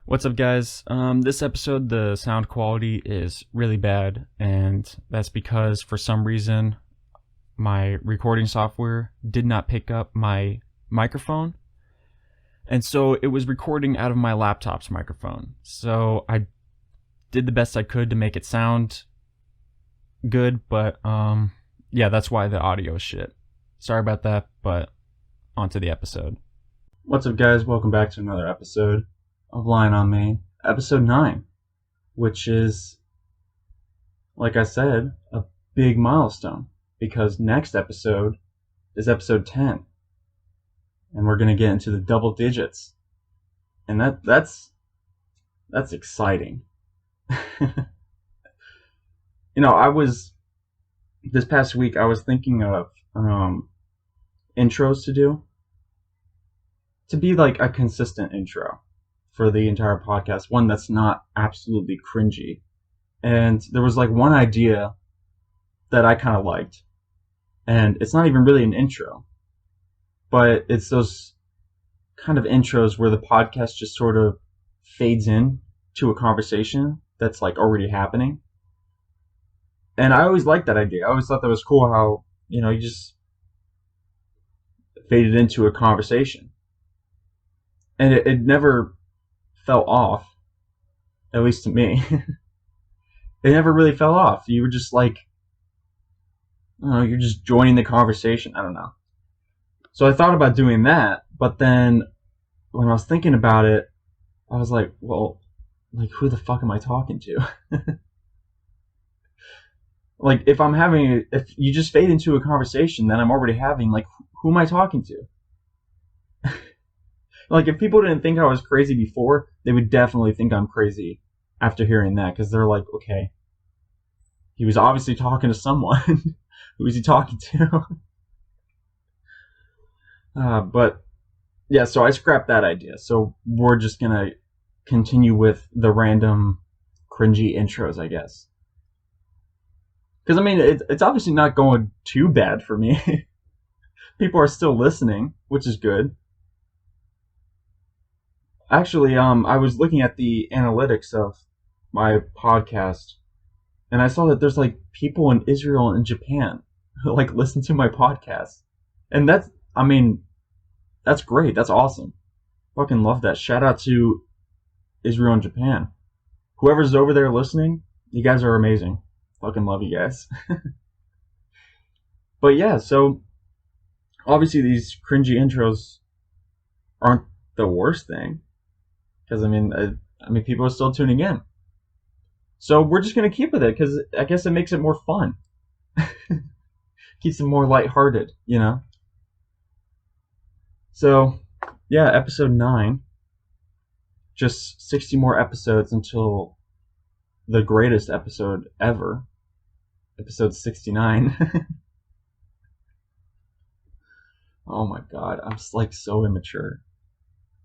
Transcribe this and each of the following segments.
What's up, guys? This episode, the sound quality is really bad, and that's because for some reason my recording software did not pick up my microphone, and so it was recording out of my laptop's microphone. So I did the best I could to make it sound good, but yeah, that's why the audio is shit. Sorry about that, but on to the episode. What's up, guys? Welcome back to another episode of Lying on Me, episode 9, which is, like I said, a big milestone, because next episode is episode 10, and we're going to get into the double digits, and that's exciting. This past week I was thinking of intros to be like a consistent intro for the entire podcast, one that's not absolutely cringy. And there was like one idea that I kind of liked, and it's not even really an intro, but it's those kind of intros where the podcast just sort of fades in to a conversation that's like already happening. And I always liked that idea. I always thought that was cool how, you just faded into a conversation. And it never fell off, at least to me. It never really fell off. You were just like, you're just joining the conversation. I don't know. So I thought about doing that, but then when I was thinking about it, I was like, well, like, who the fuck am I talking to? Like, if you just fade into a conversation that I'm already having, like, who am I talking to? Like, if people didn't think I was crazy before, they would definitely think I'm crazy after hearing that, because they're like, okay, he was obviously talking to someone. Who is he talking to? But, yeah, so I scrapped that idea. So we're just going to continue with the random cringy intros, I guess. Because, I mean, it's obviously not going too bad for me. People are still listening, which is good. Actually, I was looking at the analytics of my podcast, and I saw that there's like people in Israel and Japan who like listen to my podcast, and that's great. That's awesome. Fucking love that. Shout out to Israel and Japan. Whoever's over there listening, you guys are amazing. Fucking love you guys. But yeah, so obviously these cringy intros aren't the worst thing. Because, I mean, people are still tuning in. So we're just going to keep with it, because I guess it makes it more fun. Keeps it more lighthearted, So, yeah, episode 9. Just 60 more episodes until the greatest episode ever. Episode 69. Oh my god, I'm like so immature.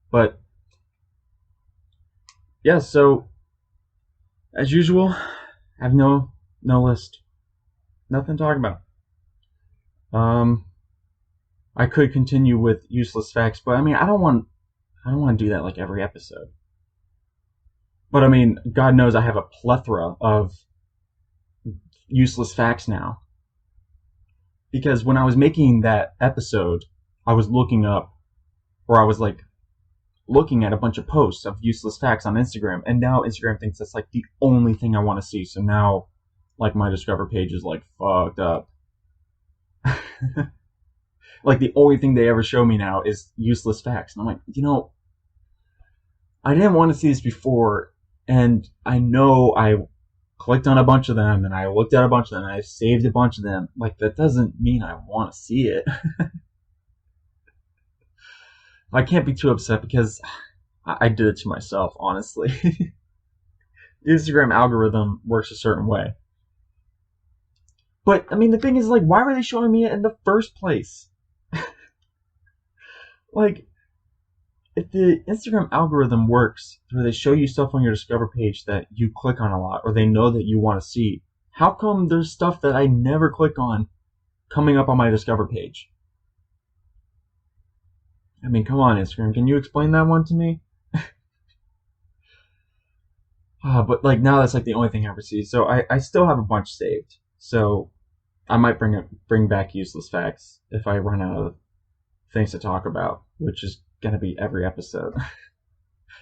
But yeah, so as usual, I have no list, nothing to talk about. I could continue with useless facts, but I mean, I don't want to do that like every episode. But I mean, God knows I have a plethora of useless facts now, because when I was making that episode, I was looking at a bunch of posts of useless facts on Instagram, and now Instagram thinks that's like the only thing I want to see. So now, like, my Discover page is like fucked up. Like, the only thing they ever show me now is useless facts, and I'm like, I didn't want to see this before, and I know I clicked on a bunch of them, and I looked at a bunch of them, and I saved a bunch of them. Like, that doesn't mean I want to see it. I can't be too upset, because I did it to myself, honestly. The Instagram algorithm works a certain way. But, I mean, the thing is, like, why were they showing me it in the first place? Like, if the Instagram algorithm works where they show you stuff on your Discover page that you click on a lot, or they know that you want to see, how come there's stuff that I never click on coming up on my Discover page? I mean, come on, Instagram. Can you explain that one to me? But like now that's like the only thing I ever see. So I still have a bunch saved. So I might bring back useless facts if I run out of things to talk about, which is gonna be every episode.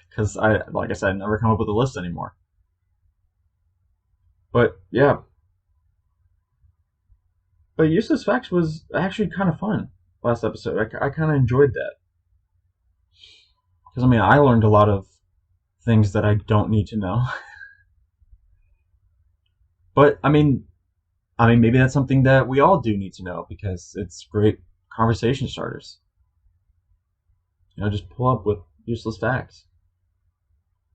Because like I said, I never come up with a list anymore. But yeah, but useless facts was actually kind of fun last episode. I kind of enjoyed that because I mean I learned a lot of things that I don't need to know. But I mean maybe that's something that we all do need to know because it's great conversation starters. Just pull up with useless facts.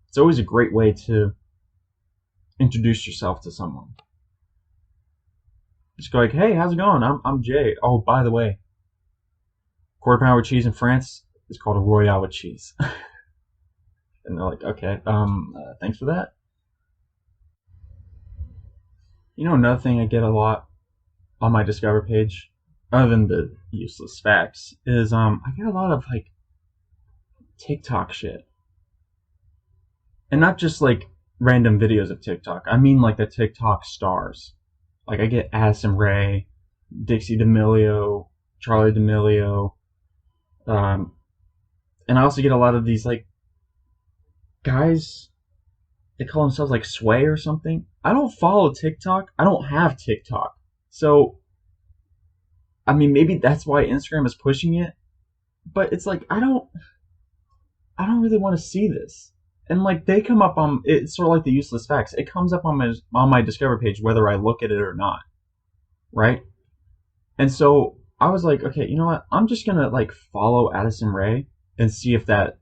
It's always a great way to introduce yourself to someone. Just go like, hey, how's it going? I'm Jay. Oh, by the way, quarter pounder with cheese in France is called a royale with cheese. And they're like, okay, thanks for that. Another thing I get a lot on my Discover page, other than the useless facts, is I get a lot of like TikTok shit, and not just like random videos of TikTok. I mean like the TikTok stars. Like I get Addison Rae, Dixie D'Amelio, Charlie D'Amelio, um, and I also get a lot of these like guys. They call themselves like Sway or something. I don't follow TikTok. I don't have TikTok. So, I mean, maybe that's why Instagram is pushing it. But it's like I don't really want to see this. And like they come up on it's sort of like the useless facts. It comes up on my Discover page whether I look at it or not, right? And so I was like, okay, you know what? I'm just gonna like follow Addison Rae and see if that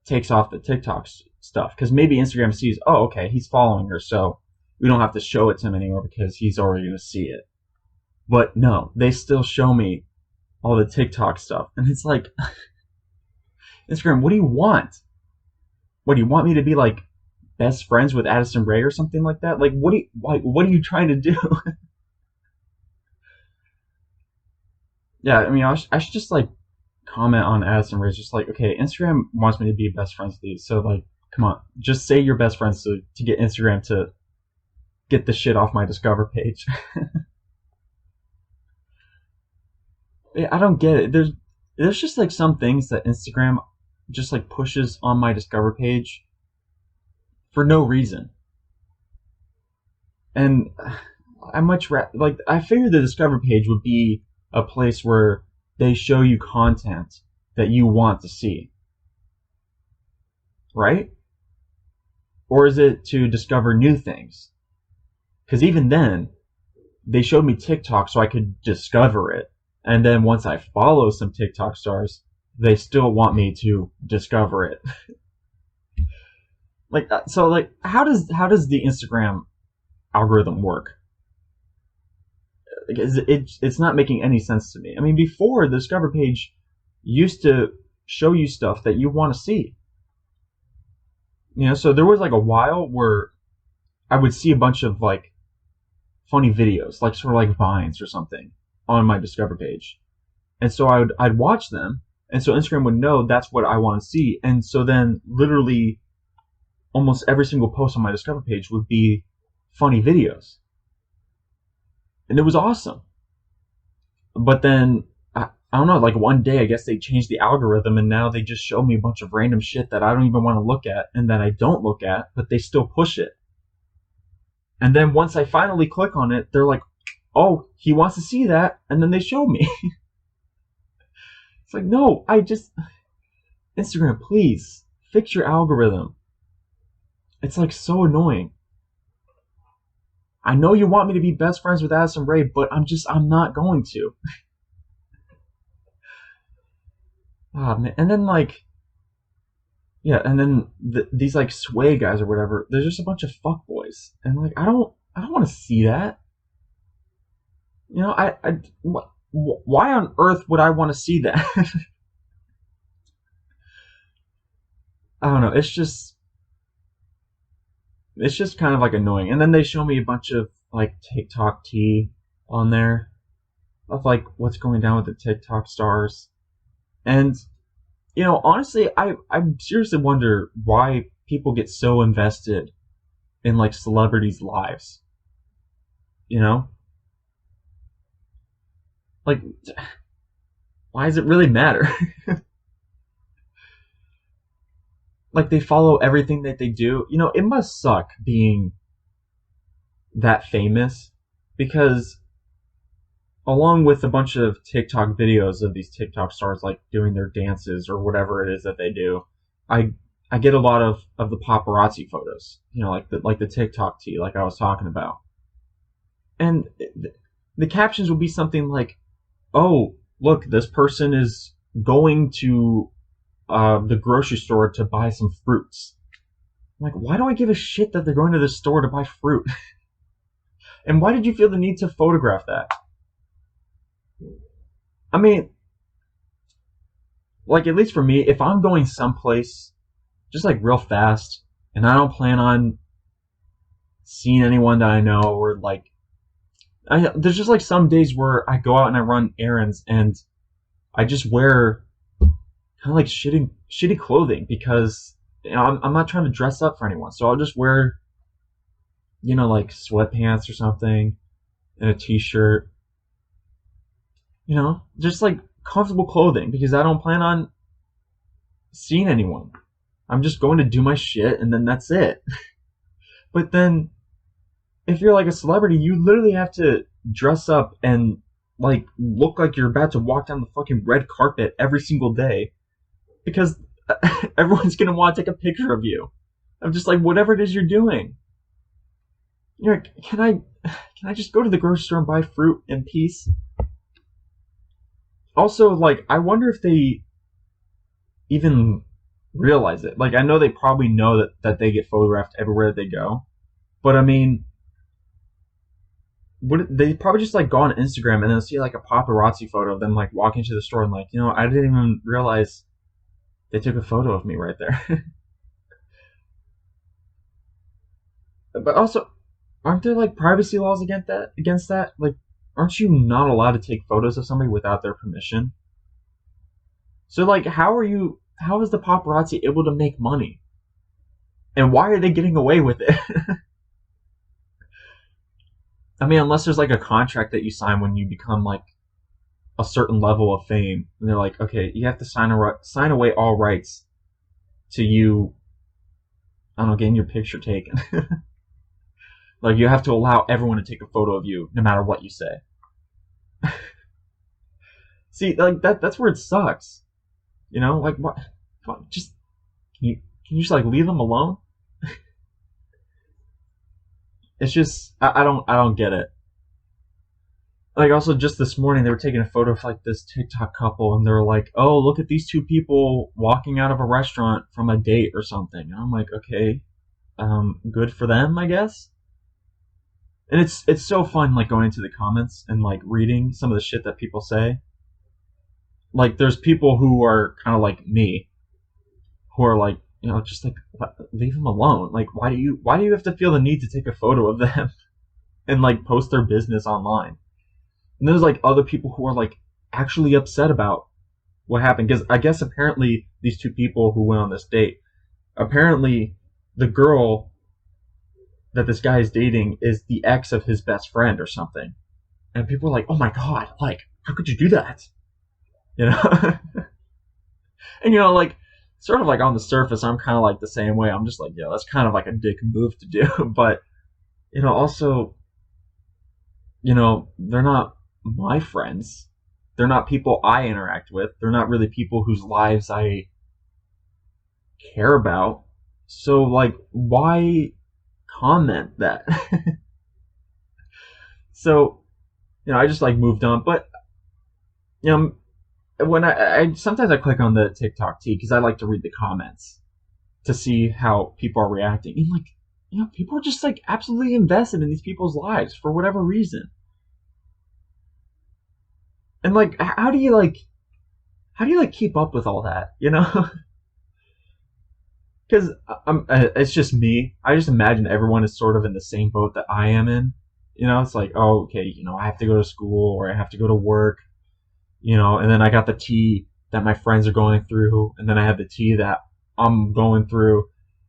takes off the TikTok stuff because maybe Instagram sees, oh, okay, he's following her, so we don't have to show it to him anymore because he's already gonna see it. But no, they still show me all the TikTok stuff, and it's like, Instagram, what do you want? What do you want me to be like best friends with Addison Rae or something like that? Like, what are you trying to do? Yeah, I mean, I should just like comment on Addison Rae. Just like, okay, Instagram wants me to be best friends with you, so like, come on, just say you're best friends to get Instagram to get the shit off my Discover page. Yeah, I don't get it. There's just like some things that Instagram just like pushes on my Discover page for no reason, and like I figured the Discover page would be a place where they show you content that you want to see, right? Or is it to discover new things? Because even then, they showed me TikTok so I could discover it. And then once I follow some TikTok stars, they still want me to discover it. Like so, like how does the Instagram algorithm work? Like, it's not making any sense to me. I mean, before the Discover page used to show you stuff that you want to see. So there was like a while where I would see a bunch of like funny videos, like sort of like vines or something, on my Discover page, and so I'd watch them, and so Instagram would know that's what I want to see, and so then literally almost every single post on my Discover page would be funny videos, and it was awesome. But then I don't know, like one day I guess they changed the algorithm, and now they just show me a bunch of random shit that I don't even want to look at and that I don't look at, but they still push it. And then once I finally click on it, they're like, oh, he wants to see that, and then they show me. It's like, no, Instagram, please, fix your algorithm. It's like so annoying. I know you want me to be best friends with Addison Rae, but I'm not going to. Ah, man. And then like, yeah, and then these like Sway guys or whatever, there's just a bunch of fuckboys, and like I don't want to see that. Why on earth would I want to see that? I don't know. It's just kind of like annoying. And then they show me a bunch of like TikTok tea on there of like what's going down with the TikTok stars. And honestly, I seriously wonder why people get so invested in like celebrities' lives. You know? Like, why does it really matter? Like, they follow everything that they do. You know, it must suck being that famous, because along with a bunch of TikTok videos of these TikTok stars like doing their dances or whatever it is that they do, I I get a lot of the paparazzi photos, you know, like the TikTok tea, like I was talking about, and the captions will be something like, "Oh, look, this person is going to the grocery store to buy some fruits." I'm like, why do I give a shit that they're going to the store to buy fruit? And why did you feel the need to photograph that? I mean, like, at least for me, if I'm going someplace just like real fast and I don't plan on seeing anyone that I know, or like, there's just like some days where I go out and I run errands and I just wear kind of like shitty clothing because, you know, I'm not trying to dress up for anyone. So I'll just wear, you know, like sweatpants or something and a t-shirt, you know, just like comfortable clothing because I don't plan on seeing anyone. I'm just going to do my shit and then that's it. But then if you're like a celebrity, you literally have to dress up and like look like you're about to walk down the fucking red carpet every single day because everyone's gonna want to take a picture of you. I'm just like, whatever it is you're doing. You're like, can I just go to the grocery store and buy fruit in peace? Also, like, I wonder if they even realize it. Like, I know they probably know that they get photographed everywhere they go, but I mean, they probably just like go on Instagram and then see like a paparazzi photo of them like walking to the store and like, you know, I didn't even realize they took a photo of me right there. But also, aren't there like privacy laws against that? Like, aren't you not allowed to take photos of somebody without their permission? So like, how is the paparazzi able to make money? And why are they getting away with it? I mean, unless there's like a contract that you sign when you become like a certain level of fame, and they're like, okay, you have to sign away all rights to you, I don't know, getting your picture taken. Like, you have to allow everyone to take a photo of you, no matter what you say. See, like that's where it sucks. You know, like what? Just can you just like leave them alone? It's just I don't get it. Like, also just this morning they were taking a photo of like this TikTok couple and they were like, "Oh, look at these two people walking out of a restaurant from a date or something." And I'm like, okay, good for them, I guess. And it's so fun like going into the comments and like reading some of the shit that people say. Like, there's people who are kind of like me, who are like, you know, just like, leave them alone. Like, why do you have to feel the need to take a photo of them and like post their business online? And there's like other people who are like actually upset about what happened, because I guess apparently these two people who went on this date, apparently the girl that this guy is dating is the ex of his best friend or something. And people are like, "Oh my god, like, how could you do that?" You know? And you know, like, sort of like on the surface, I'm kind of like the same way. I'm just like, yeah, that's kind of like a dick move to do. But, you know, also, you know, they're not my friends. They're not people I interact with. They're not really people whose lives I care about. So, like, why comment that? So, you know, I just like moved on. But, you know, when I sometimes I click on the TikTok tea because I like to read the comments to see how people are reacting. And like, you know, people are just like absolutely invested in these people's lives for whatever reason. And like, how do you like keep up with all that? You know, because it's just me. I just imagine everyone is sort of in the same boat that I am in. You know, it's like, oh, okay, you know, I have to go to school or I have to go to work. You know, and then I got the tea that my friends are going through, and then I have the tea that I'm going through,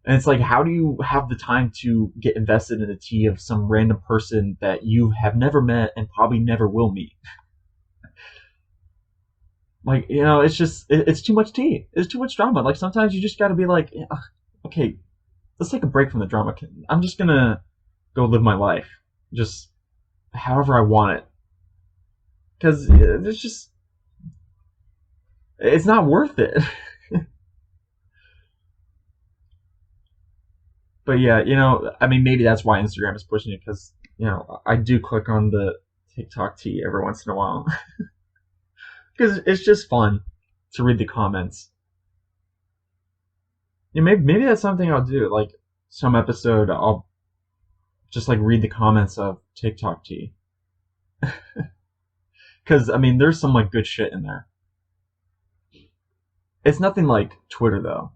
And it's like, how do you have the time to get invested in the tea of some random person that you have never met and probably never will meet? Like, it's just, it's too much tea. It's too much drama. Like, sometimes you just gotta be like, yeah, okay, let's take a break from the drama. I'm just gonna go live my life. Just however I want it. Because it's just, it's not worth it. But yeah, I mean, maybe that's why Instagram is pushing it, because, I do click on the TikTok tea every once in a while. Because it's just fun to read the comments. Yeah, maybe that's something I'll do. Like, some episode, I'll just like read the comments of TikTok tea. Because, I mean, there's some like good shit in there. It's nothing like Twitter, though.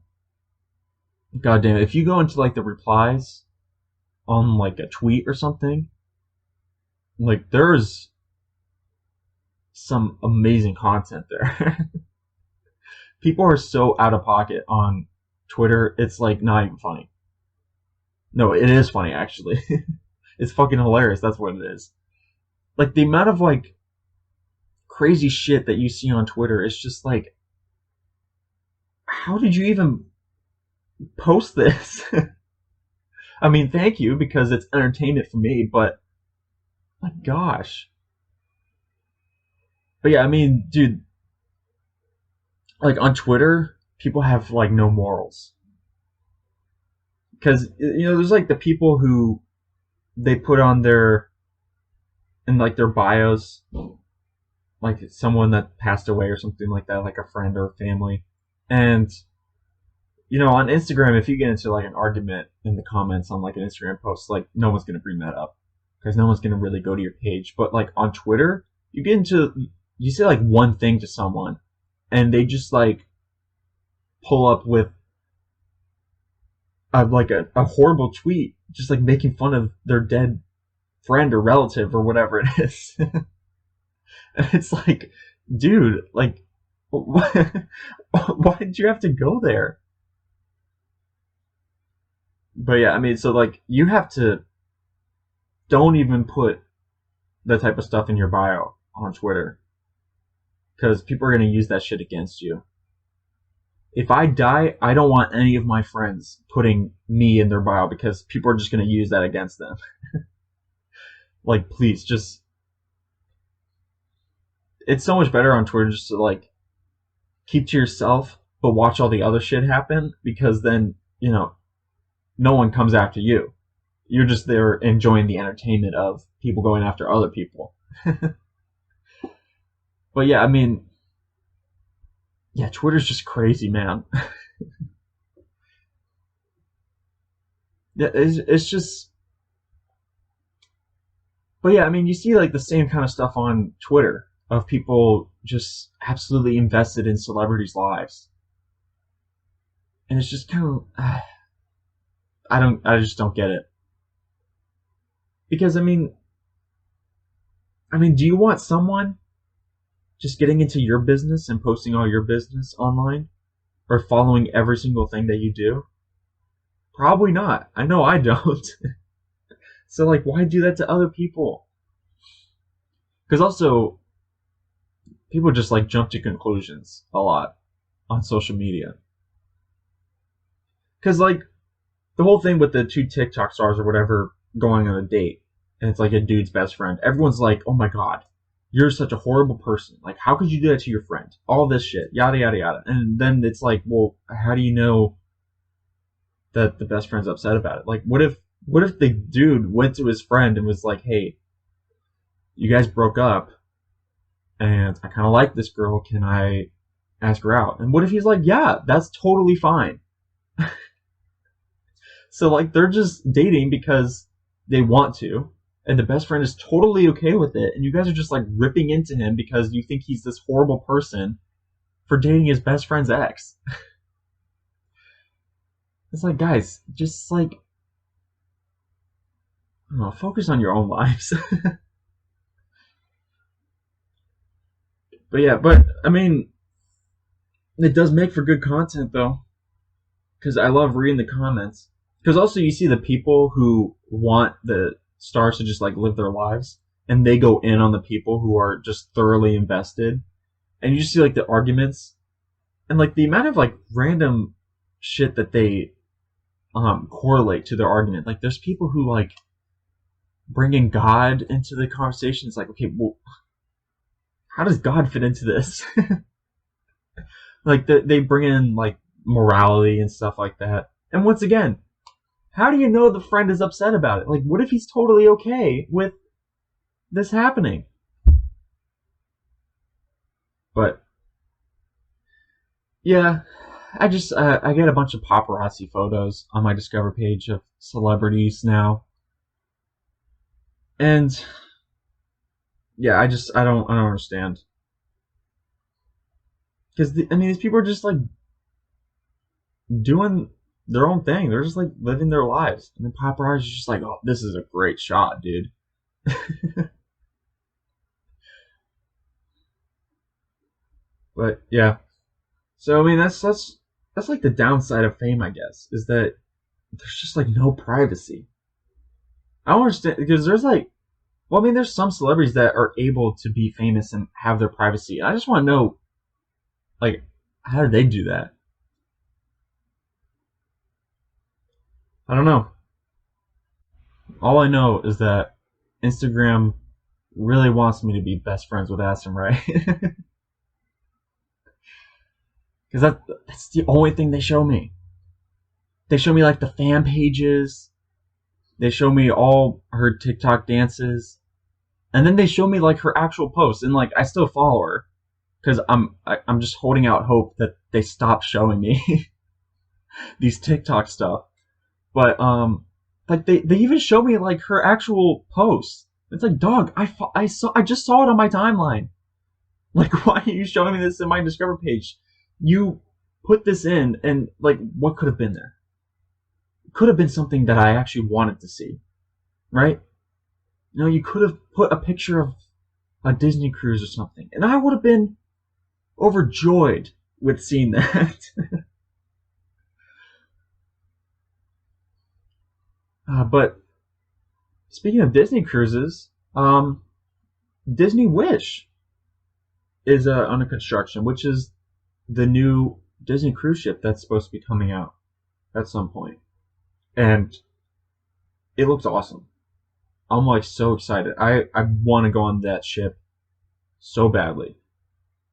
God damn it. If you go into like the replies on like a tweet or something, like there's some amazing content there. People are so out of pocket on Twitter, it's like not even funny. No, it is funny actually. It's fucking hilarious. That's what it is. Like the amount of like crazy shit that you see on Twitter is just like, how did you even post this? I mean, thank you because it's entertainment for me, but my gosh. But yeah, I mean, dude, like on Twitter, people have like no morals. Because there's like the people who they put on their in like their bios, like someone that passed away or something like that, like a friend or a family, and on Instagram, if you get into like an argument in the comments on like an Instagram post, like no one's gonna bring that up because no one's gonna really go to your page. But like on Twitter, you say like one thing to someone, and they just like pull up with a horrible tweet, just like making fun of their dead friend or relative or whatever it is. And it's like, dude, like, why did you have to go there? But yeah, I mean, so like, you have to don't even put that type of stuff in your bio on Twitter because people are going to use that shit against you. If I die, I don't want any of my friends putting me in their bio because people are just going to use that against them. Like, please, just. It's so much better on Twitter just to, like, keep to yourself, but watch all the other shit happen because then, no one comes after you. You're just there enjoying the entertainment of people going after other people. But yeah, I mean, yeah, Twitter's just crazy, man. Yeah, it's just. But yeah, I mean, you see like the same kind of stuff on Twitter of people just absolutely invested in celebrities' lives, and it's just kind of. I just don't get it because I mean, do you want someone just getting into your business and posting all your business online or following every single thing that you do? Probably not. I know I don't. So like, why do that to other people? Because also, people just like jump to conclusions a lot on social media. Because like the whole thing with the two TikTok stars or whatever going on a date, and it's like a dude's best friend. Everyone's like, "Oh my god, you're such a horrible person. Like, how could you do that to your friend? All this shit, yada yada yada." And then it's like, well, how do you know that the best friend's upset about it? Like, what if the dude went to his friend and was like, "Hey, you guys broke up, and I kind of like this girl. Can I ask her out?" And what if he's like, "Yeah, that's totally fine." So like they're just dating because they want to, and the best friend is totally okay with it, and you guys are just like ripping into him because you think he's this horrible person for dating his best friend's ex. It's like, guys, just like, I don't know, focus on your own lives. But yeah, but I mean, it does make for good content though, because I love reading the comments. Because also you see the people who want the stars to just like live their lives, and they go in on the people who are just thoroughly invested, and you just see like the arguments and like the amount of like random shit that they correlate to their argument. Like there's people who like bringing God into the conversation. It's like, okay, well, how does God fit into this? Like they bring in like morality and stuff like that. And once again, how do you know the friend is upset about it? Like, what if he's totally okay with this happening? But yeah, I just I get a bunch of paparazzi photos on my Discover page of celebrities now, and yeah, I don't understand because I mean these people are just like doing their own thing. They're just like living their lives, and the paparazzi is just like, oh, this is a great shot, dude. But yeah, so I mean that's like the downside of fame, I guess, is that there's just like no privacy. I don't understand because there's like, well, I mean, there's some celebrities that are able to be famous and have their privacy. I just want to know, like, how do they do that? I don't know. All I know is that Instagram really wants me to be best friends with Addison Rae. Because that's the only thing they show me. They show me like the fan pages. They show me all her TikTok dances, and then they show me like her actual posts. And like I still follow her because I'm just holding out hope that they stop showing me these TikTok stuff. But like they even show me like her actual posts. It's like, dog, I just saw it on my timeline. Like, why are you showing me this in my Discover page? You put this in, and like, what could have been there? Could have been something that I actually wanted to see, right? You know, you could have put a picture of a Disney cruise or something, and I would have been overjoyed with seeing that. But speaking of Disney cruises, Disney Wish is under construction, which is the new Disney cruise ship that's supposed to be coming out at some point. And it looks awesome. I'm like so excited. I want to go on that ship so badly.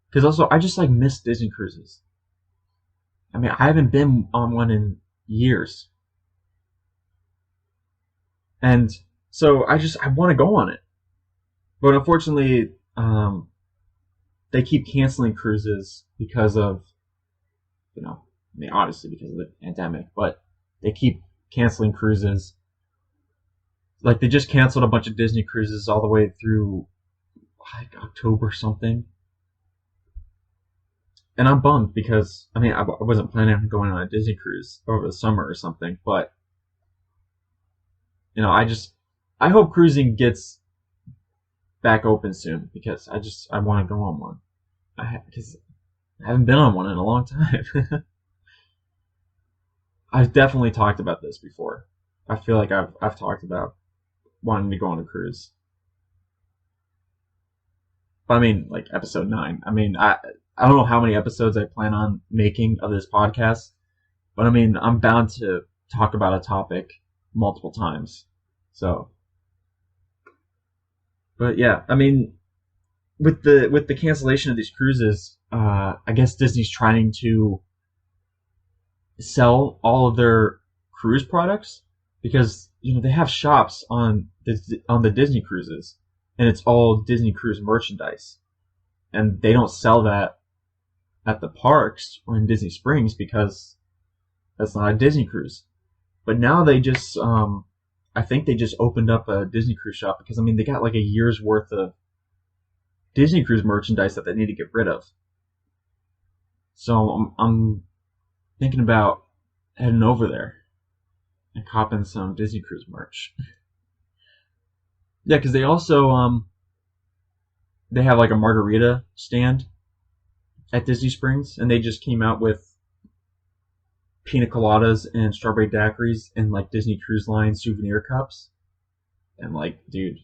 Because also, I just like miss Disney cruises. I mean, I haven't been on one in years. And so I want to go on it. But unfortunately, they keep canceling cruises because of, I mean, obviously because of the pandemic, but they keep canceling cruises. Like they just canceled a bunch of Disney cruises all the way through like October something. And I'm bummed because I mean I wasn't planning on going on a Disney cruise over the summer or something, but I hope cruising gets back open soon because I want to go on one. Because I haven't been on one in a long time. I've definitely talked about this before. I feel like I've talked about wanting to go on a cruise. But I mean, like episode 9. I mean, I don't know how many episodes I plan on making of this podcast, but I mean, I'm bound to talk about a topic multiple times. So, but yeah, I mean, with the cancellation of these cruises, I guess Disney's trying to sell all of their cruise products because they have shops on the Disney cruises, and it's all Disney cruise merchandise, and they don't sell that at the parks or in Disney Springs because that's not a Disney cruise. But now they just I think they just opened up a Disney cruise shop because I mean they got like a year's worth of Disney cruise merchandise that they need to get rid of. So I'm thinking about heading over there and copping some Disney cruise merch. Yeah, because they also they have like a margarita stand at Disney Springs, and they just came out with pina coladas and strawberry daiquiris in like Disney Cruise Line souvenir cups. And like, dude,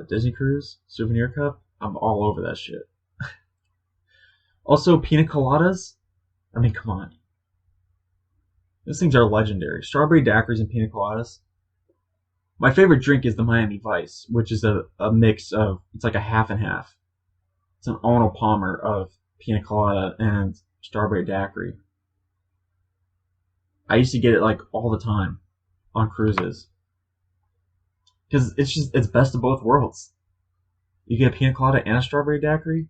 Disney Cruise souvenir cup, I'm all over that shit. Also, pina coladas. I mean, come on. Those things are legendary. Strawberry daiquiris and pina coladas. My favorite drink is the Miami Vice, which is a mix of, it's like a half and half. It's an Arnold Palmer of pina colada and strawberry daiquiri. I used to get it like all the time on cruises. Because it's best of both worlds. You get a pina colada and a strawberry daiquiri.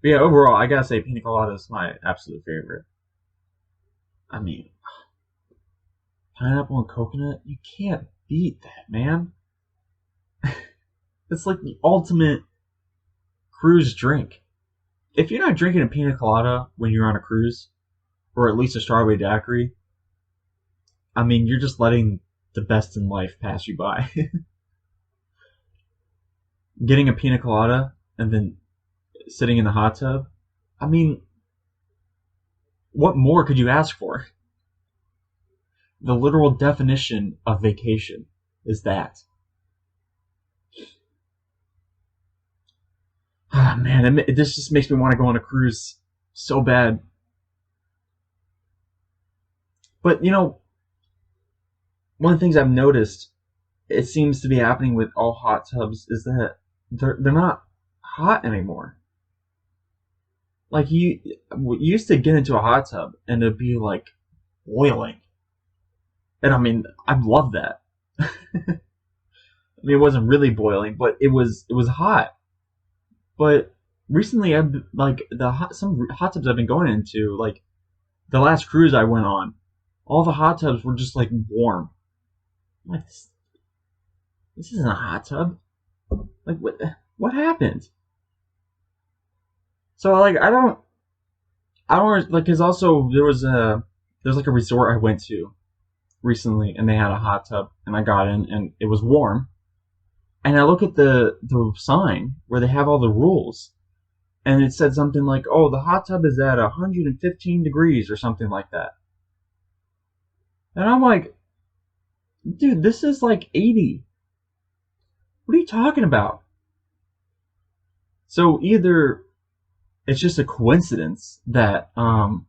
But yeah, overall, I gotta say pina colada is my absolute favorite. I mean, pineapple and coconut, you can't beat that, man. It's like the ultimate cruise drink. If you're not drinking a pina colada when you're on a cruise, or at least a strawberry daiquiri, I mean, you're just letting the best in life pass you by. Getting a pina colada and then sitting in the hot tub, I mean, what more could you ask for? The literal definition of vacation is that. Ah, man, this just makes me want to go on a cruise so bad. But, you know, one of the things I've noticed, it seems to be happening with all hot tubs, is that they're not hot anymore. Like, you used to get into a hot tub and it'd be like boiling. And I mean, I love that. I mean, it wasn't really boiling, but it was hot. But recently, I've like some hot tubs I've been going into, like the last cruise I went on, all the hot tubs were just like warm. I'm like, this isn't a hot tub. Like, what happened? So like, I don't like, cause also there's like a resort I went to recently, and they had a hot tub, and I got in, and it was warm. And I look at the sign where they have all the rules, and it said something like, "Oh, the hot tub is at 115 degrees" or something like that. And I'm like, dude, this is like 80. What are you talking about? So either it's just a coincidence that all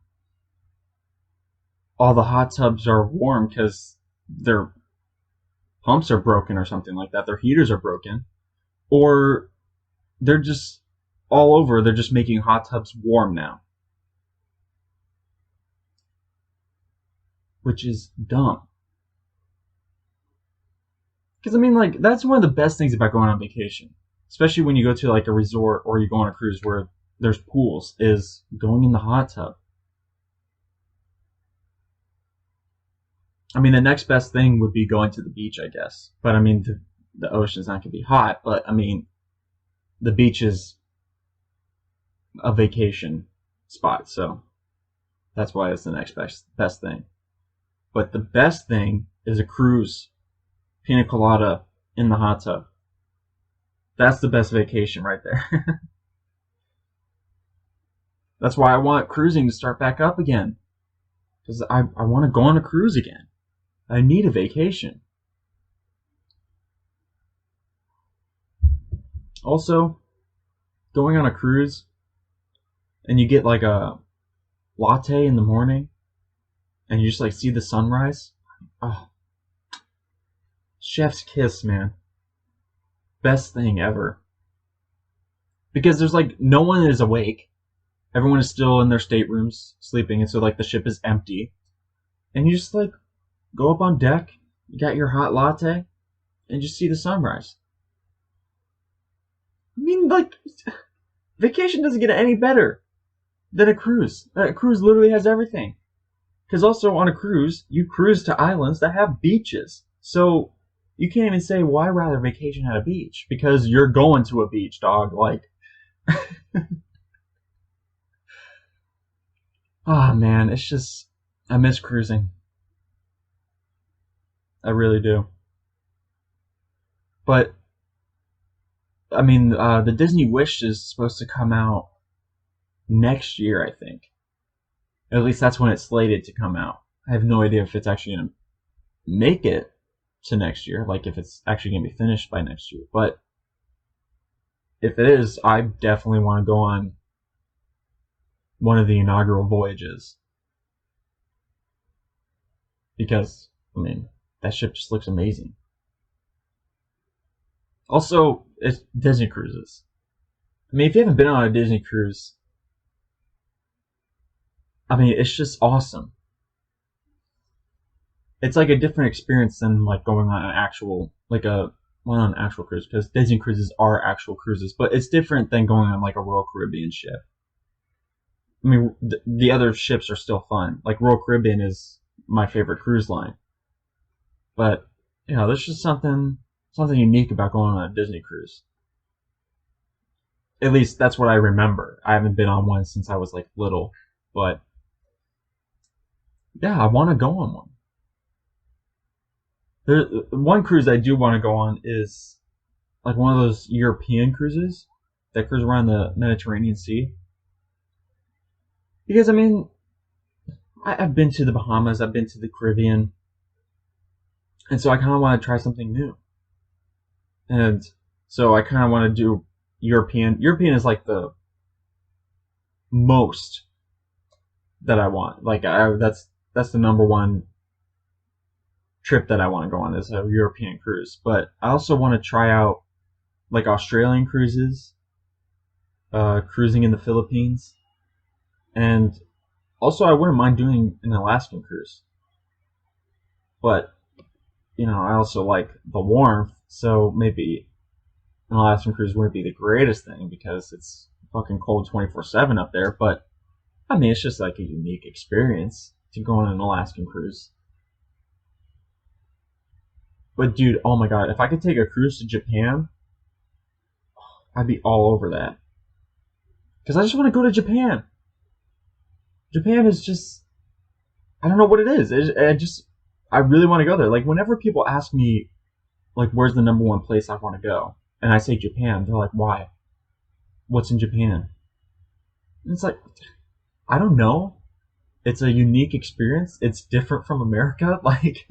the hot tubs are warm because their pumps are broken or something like that, their heaters are broken, or they're just all over, they're just making hot tubs warm now. Which is dumb. Because I mean, like, that's one of the best things about going on vacation, especially when you go to like a resort or you go on a cruise where there's pools, is going in the hot tub. I mean, the next best thing would be going to the beach, I guess. But I mean, the ocean's not going to be hot. But I mean, the beach is a vacation spot, so that's why it's the next best thing. But the best thing is a cruise, pina colada in the hot tub. That's the best vacation right there. That's why I want cruising to start back up again. Because I want to go on a cruise again. I need a vacation. Also, going on a cruise and you get like a latte in the morning and you just like see the sunrise. Oh, chef's kiss, man. Best thing ever. Because there's like no one is awake. Everyone is still in their staterooms sleeping, and so like the ship is empty. And you just like go up on deck, you got your hot latte, and just see the sunrise. I mean, like, vacation doesn't get any better than a cruise. A cruise literally has everything. Because also on a cruise, you cruise to islands that have beaches. So you can't even say, why rather vacation at a beach? Because you're going to a beach, dog. Like, ah, man, it's just, I miss cruising. I really do. But I mean, the Disney Wish is supposed to come out next year, I think. At least that's when it's slated to come out. I have no idea if it's actually going to make it to next year, like if it's actually going to be finished by next year. But if it is, I definitely want to go on one of the inaugural voyages. Because, I mean, that ship just looks amazing. Also, it's Disney cruises. I mean, if you haven't been on a Disney cruise, I mean, it's just awesome. It's like a different experience than like going on an actual, like on an actual cruise, because Disney cruises are actual cruises, but it's different than going on like a Royal Caribbean ship. I mean, the other ships are still fun. Like Royal Caribbean is my favorite cruise line, but you know, there's just something unique about going on a Disney cruise. At least that's what I remember. I haven't been on one since I was like little, but yeah, I want to go on one. One cruise I do want to go on is like one of those European cruises that cruise around the Mediterranean Sea. Because I mean, I've been to the Bahamas, I've been to the Caribbean, and so I kind of want to try something new. And so I kind of want to do European. European is like the most that I want. Like that's the number one trip that I want to go on is a European cruise. But I also want to try out like Australian cruises, cruising in the Philippines, and also I wouldn't mind doing an Alaskan cruise. But you know, I also like the warmth, so maybe an Alaskan cruise wouldn't be the greatest thing because it's fucking cold 24/7 up there. But I mean, it's just like a unique experience to go on an Alaskan cruise. But dude, oh my god, if I could take a cruise to Japan, I'd be all over that. Because I just want to go to Japan. Japan is just, I don't know what it is. I really want to go there. Like whenever people ask me, like, where's the number one place I want to go, and I say Japan, they're like, why? What's in Japan? And it's like, I don't know. It's a unique experience. It's different from America. Like,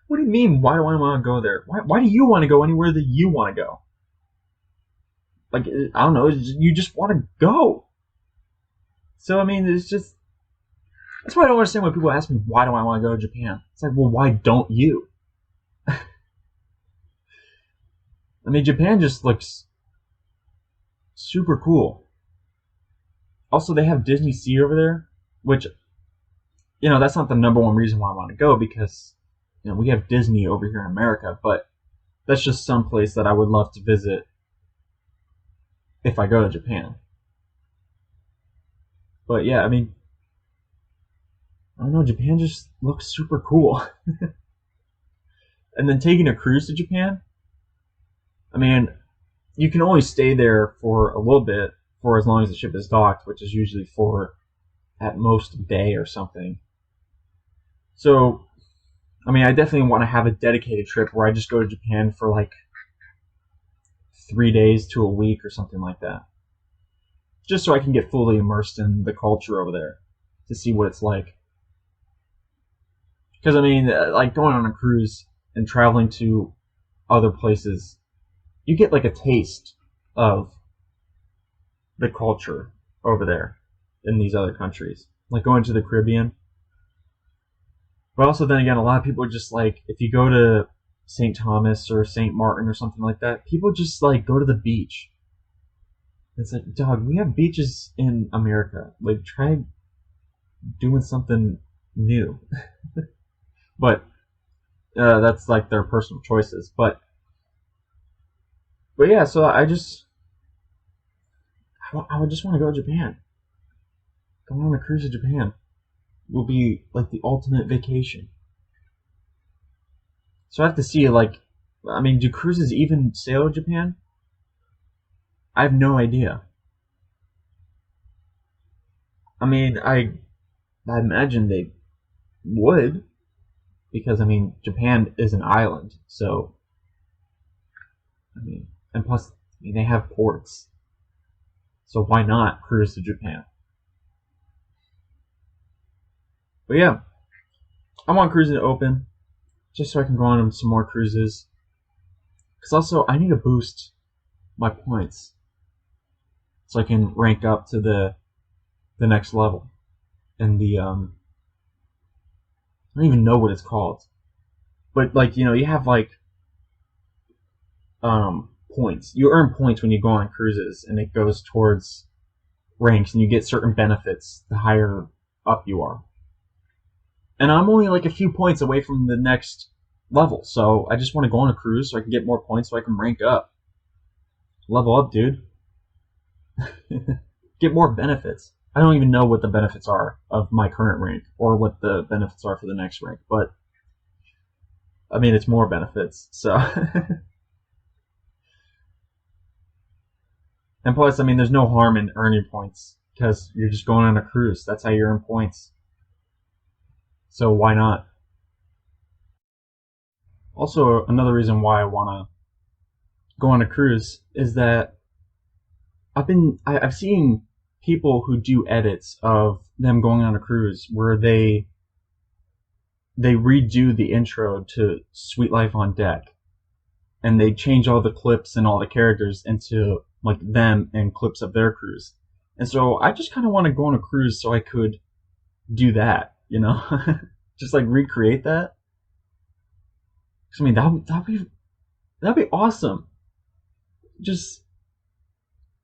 what do you mean? Why do I want to go there? Why do you want to go anywhere that you want to go? Like, I don't know. You just want to go. So, I mean, it's just, that's why I don't understand when people ask me, why do I want to go to Japan? It's like, well, why don't you? I mean, Japan just looks super cool. Also, they have Disney Sea over there, which, you know, that's not the number one reason why I want to go, because, you know, we have Disney over here in America, but that's just some place that I would love to visit if I go to Japan. But yeah, I mean, I don't know, Japan just looks super cool. And then taking a cruise to Japan, I mean, you can only stay there for a little bit, for as long as the ship is docked, which is usually for at most a day or something. So, I mean, I definitely want to have a dedicated trip where I just go to Japan for like 3 days to a week or something like that. Just so I can get fully immersed in the culture over there to see what it's like. Because, I mean, like going on a cruise and traveling to other places, you get like a taste of the culture over there in these other countries. Like going to the Caribbean. But also, then again, a lot of people are just like, if you go to St. Thomas or St. Martin or something like that, people just like go to the beach. It's like, dog, we have beaches in America. Like, try doing something new. But that's like their personal choices. But yeah, so I would just want to go to Japan. Go on a cruise to Japan will be like the ultimate vacation. So I have to see, like, I mean, do cruises even sail to Japan? I have no idea. I mean, I imagine they would, because I mean, Japan is an island, so I mean, and plus, I mean, they have ports, so why not cruise to Japan? But yeah, I want cruising to open just so I can go on some more cruises. Because also, I need to boost my points so I can rank up to the next level. And I don't even know what it's called. But like, you have like points. You earn points when you go on cruises, and it goes towards ranks, and you get certain benefits the higher up you are. And I'm only like a few points away from the next level, so I just want to go on a cruise so I can get more points so I can rank up. Level up, dude. Get more benefits. I don't even know what the benefits are of my current rank or what the benefits are for the next rank, but I mean, it's more benefits, so. And plus, I mean, there's no harm in earning points because you're just going on a cruise. That's how you earn points. So why not? Also, another reason why I want to go on a cruise is that I've seen people who do edits of them going on a cruise where they redo the intro to Sweet Life on Deck, and they change all the clips and all the characters into like them and clips of their cruise. And so I just kind of want to go on a cruise so I could do that, just like recreate that. 'Cause, I mean, that'd be awesome. Just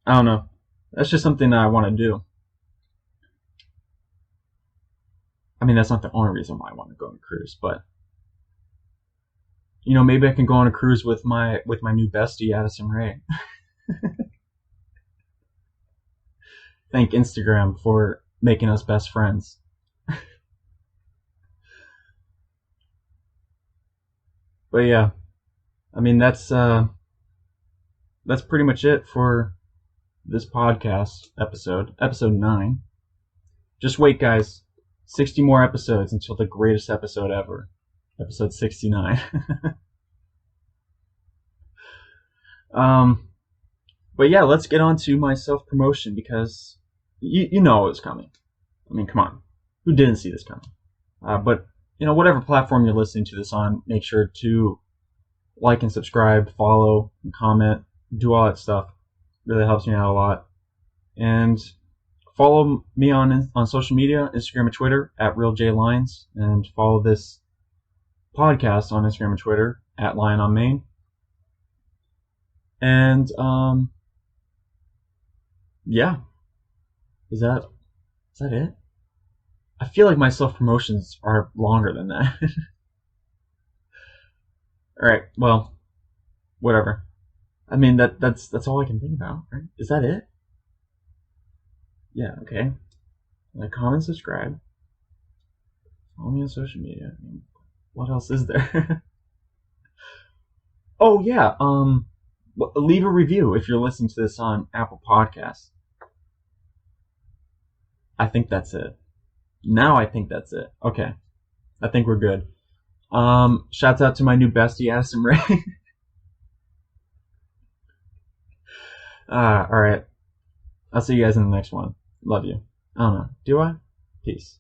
I don't know. That's just something that I want to do. I mean, that's not the only reason why I want to go on a cruise, but maybe I can go on a cruise with my new bestie, Addison Rae. Thank Instagram for making us best friends. But yeah, I mean that's pretty much it for this podcast episode 9. Just wait, guys. 60 more episodes until the greatest episode ever, episode 69. But yeah, let's get on to my self-promotion because you know it was coming. I mean, come on. Who didn't see this coming? But, whatever platform you're listening to this on, make sure to like and subscribe, follow, and comment, do all that stuff. It really helps me out a lot. And follow me on social media, Instagram and Twitter, at RealJLines, and follow this podcast on Instagram and Twitter, at Lion on Main. And, yeah. Is that it? I feel like my self-promotions are longer than that. Alright, well, whatever. I mean, that's all I can think about, right? Is that it? Yeah, okay. Like, comment, subscribe. Follow me on social media. I mean, what else is there? Oh, yeah, leave a review if you're listening to this on Apple Podcasts. I think that's it. Now I think that's it. Okay. I think we're good. Shouts out to my new bestie, Addison Rae. Alright. I'll see you guys in the next one. Love you. I don't know. Do I? Peace.